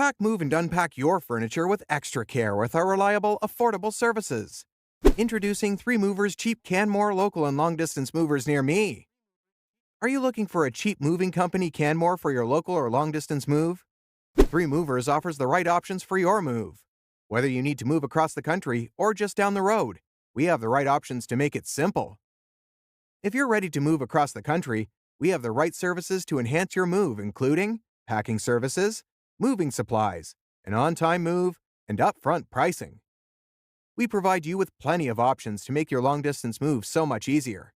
Pack, move, and unpack your furniture with extra care with our reliable, affordable services. Introducing 3 Movers Cheap Canmore local and long-distance movers near me. Are you looking for a cheap moving company Canmore for your local or long-distance move? 3 Movers offers the right options for your move. Whether you need to move across the country or just down the road, we have the right options to make it simple. If you're ready to move across the country, we have the right services to enhance your move, including packing services, moving supplies, an on-time move, and upfront pricing. We provide you with plenty of options to make your long-distance move so much easier.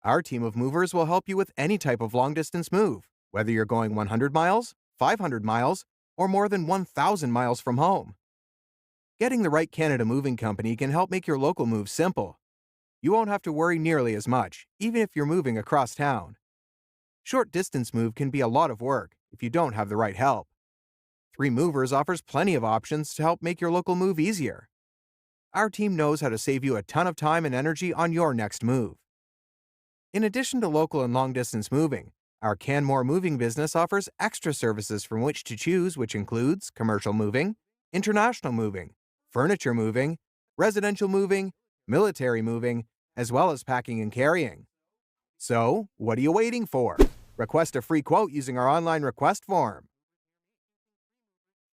Our team of movers will help you with any type of long-distance move, whether you're going 100 miles, 500 miles, or more than 1,000 miles from home. Getting the right Canada moving company can help make your local move simple. You won't have to worry nearly as much, even if you're moving across town. Short distance move can be a lot of work if you don't have the right help. 3 Movers offers plenty of options to help make your local move easier. Our team knows how to save you a ton of time and energy on your next move. In addition to local and long-distance moving, our Canmore moving business offers extra services from which to choose, which includes commercial moving, international moving, furniture moving, residential moving, military moving, as well as packing and carrying. So, what are you waiting for? Request a free quote using our online request form.